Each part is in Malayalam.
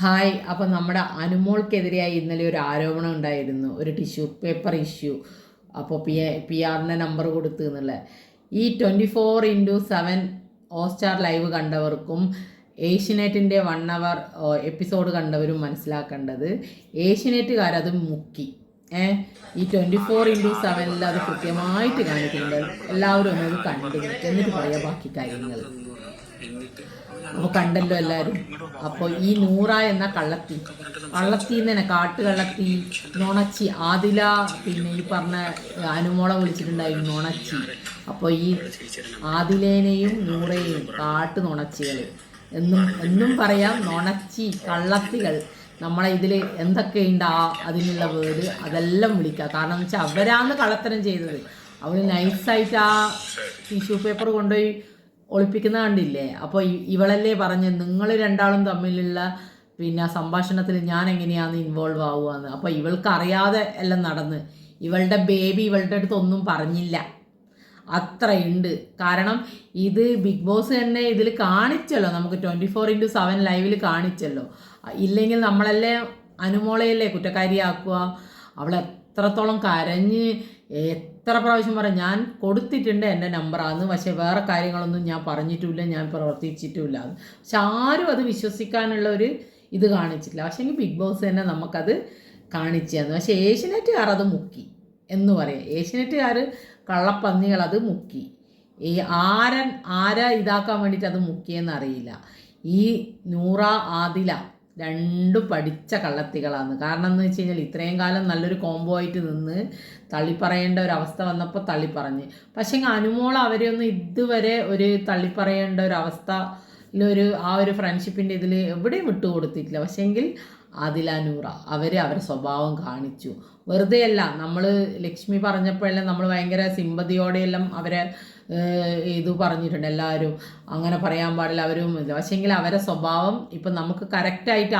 ഹായ്. അപ്പം നമ്മുടെ അനുമോൾക്കെതിരെയായി ഇന്നലെ ഒരു ആരോപണം ഉണ്ടായിരുന്നു, ഒരു ടിഷ്യൂ പേപ്പർ ഇഷ്യൂ. അപ്പോൾ പി ആറിൻ്റെ നമ്പർ കൊടുത്തു എന്നുള്ള ഈ 24x7 ഹോട്ട്സ്റ്റാർ ലൈവ് കണ്ടവർക്കും ഏഷ്യനെറ്റിൻ്റെ 1 അവർ എപ്പിസോഡ് കണ്ടവരും മനസ്സിലാക്കേണ്ടത്, ഏഷ്യനെറ്റുകാരത് മുക്കി. ഈ 24x7 അത് കൃത്യമായിട്ട് കാണിക്കുന്നുണ്ട്. എല്ലാവരും ഒന്നത് കണ്ടു എന്നിട്ട് പറയാം ബാക്കി കാര്യങ്ങൾ. അപ്പോൾ കണ്ടല്ലോ എല്ലാവരും. അപ്പോൾ ഈ നൂറ എന്ന കള്ളത്തി തന്നെ കാട്ടുകള്ളത്തി, നുണച്ചി ആദില, പിന്നെ ഈ പറഞ്ഞ അനുമോളെ വിളിച്ചിട്ടുണ്ടായിരുന്നു നുണച്ചി. അപ്പോൾ ഈ ആദിലേനെയും നൂറയെയും കാട്ടു നുണച്ചികൾ എന്നും പറയാം, നുണച്ചി കള്ളത്തികൾ. നമ്മളെ ഇതിൽ എന്തൊക്കെയുണ്ട് അതിനുള്ള വേർഡ് അതെല്ലാം വിളിക്കുക. കാരണം എന്ന് വെച്ചാൽ അവരാണ് കള്ളത്തരം ചെയ്തത്. അവൾ നൈസായിട്ട് ആ ടിഷ്യൂ പേപ്പർ കൊണ്ടുപോയി ഒളിപ്പിക്കുന്ന കണ്ടില്ലേ. അപ്പോൾ ഇവളല്ലേ പറഞ്ഞ് നിങ്ങൾ രണ്ടാളും തമ്മിലുള്ള സംഭാഷണത്തിൽ ഞാൻ എങ്ങനെയാണ് ഇൻവോൾവ് ആവുകയെന്ന്. അപ്പോൾ ഇവൾക്ക് അറിയാതെ എല്ലാം നടന്ന്, ഇവളുടെ ബേബി ഇവളുടെ അടുത്ത് ഒന്നും പറഞ്ഞില്ല. അത്രയുണ്ട്. കാരണം ഇത് ബിഗ് ബോസ് തന്നെ ഇതിൽ കാണിച്ചല്ലോ, നമുക്ക് 24x7 ലൈവിൽ കാണിച്ചല്ലോ. ഇല്ലെങ്കിൽ നമ്മളല്ലേ അനുമോളയല്ലേ കുറ്റക്കാരിയാക്കുക. അവൾ എത്രത്തോളം കരഞ്ഞ് എത്ര പ്രാവശ്യം പറയും, ഞാൻ കൊടുത്തിട്ടുണ്ട് എൻ്റെ നമ്പറാന്ന്, പക്ഷേ വേറെ കാര്യങ്ങളൊന്നും ഞാൻ പറഞ്ഞിട്ടുമില്ല, ഞാൻ പ്രവർത്തിച്ചിട്ടുമില്ല. പക്ഷെ ആരും അത് വിശ്വസിക്കാനുള്ള ഒരു ഇത് കാണിച്ചില്ല. പക്ഷേ ബിഗ് ബോസ് തന്നെ നമുക്കത് കാണിച്ചു തന്നു. പക്ഷേ ഏഷ്യനെറ്റുകാർ അത് മുക്കി എന്ന് പറയാം. ഏഷ്യനെറ്റുകാർ കള്ളപ്പന്നികൾ അത് മുക്കി. ഈ ആരാ ഇതാക്കാൻ വേണ്ടിയിട്ട് അത് മുക്കിയെന്ന് അറിയില്ല. ഈ നൂറ ആദില രണ്ടും പഠിച്ച കള്ളത്തികളാണ്. കാരണം എന്ന് വെച്ച് കഴിഞ്ഞാൽ ഇത്രയും കാലം നല്ലൊരു കോംബോ ആയിട്ട് നിന്ന് തള്ളിപ്പറയേണ്ട ഒരു അവസ്ഥ വന്നപ്പോൾ തള്ളിപ്പറഞ്ഞ്. പക്ഷേ അനുമോൾ അവരെ ഒന്നും ഇതുവരെ ഒരു തള്ളിപ്പറയേണ്ട ഒരു അവസ്ഥയിലൊരു ആ ഒരു ഫ്രണ്ട്ഷിപ്പിൻ്റെ ഇതിൽ എവിടെയും വിട്ടുകൊടുത്തിട്ടില്ല. പക്ഷേങ്കിൽ ആദില നൂറ അവരുടെ സ്വഭാവം കാണിച്ചു. വെറുതെ അല്ല, നമ്മൾ ലക്ഷ്മി പറഞ്ഞപ്പോഴെല്ലാം നമ്മൾ ഭയങ്കര സിമ്പതിയോടെയെല്ലാം അവരെ ഇത് പറഞ്ഞിട്ടുണ്ട്. എല്ലാവരും അങ്ങനെ പറയാൻ പാടില്ല, അവരും ഇല്ല. പക്ഷേങ്കിൽ അവരെ സ്വഭാവം ഇപ്പം നമുക്ക് കറക്റ്റായിട്ട്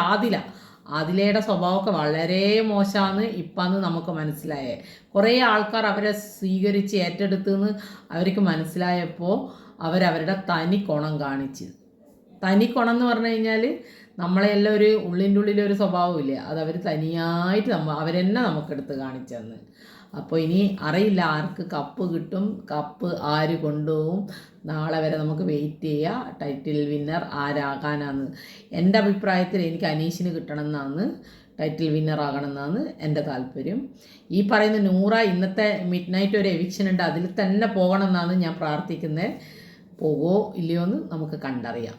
ആദിലയുടെ സ്വഭാവമൊക്കെ വളരെ മോശമാണ് ഇപ്പമെന്ന് നമുക്ക് മനസ്സിലായേ. കുറേ ആൾക്കാർ അവരെ സ്വീകരിച്ച് ഏറ്റെടുത്തെന്ന് അവർക്ക് മനസ്സിലായപ്പോൾ അവരവരുടെ തനി കുണം കാണിച്ച്. തനി കുണം എന്ന് പറഞ്ഞു കഴിഞ്ഞാൽ നമ്മളെല്ലാം ഒരു ഉള്ളിൻ്റെ ഉള്ളിലൊരു സ്വഭാവമില്ലേ, അത് അവർ തനിയായിട്ട് അവരെന്നെ നമുക്കെടുത്ത് കാണിച്ചെന്ന്. അപ്പോൾ ഇനി അറിയില്ല ആർക്ക് കപ്പ് കിട്ടും, കപ്പ് ആര് കൊണ്ടുപോകും. നാളെ വരെ നമുക്ക് വെയിറ്റ് ചെയ്യുക. ടൈറ്റിൽ വിന്നർ ആരാകാനാണ് എൻ്റെ അഭിപ്രായത്തിൽ. എനിക്ക് അനീഷിന് കിട്ടണമെന്നാണ്, ടൈറ്റിൽ വിന്നർ ആകണമെന്നാണ് എൻ്റെ താല്പര്യം. ഈ പറയുന്ന നൂറ ഇന്നത്തെ മിഡ് നൈറ്റ് ഒരു എവിക്ഷൻ ഉണ്ട്, അതിൽ തന്നെ പോകണമെന്നാണ് ഞാൻ പ്രാർത്ഥിക്കുന്നത്. പോകോ ഇല്ലയോ എന്ന് നമുക്ക് കണ്ടറിയാം.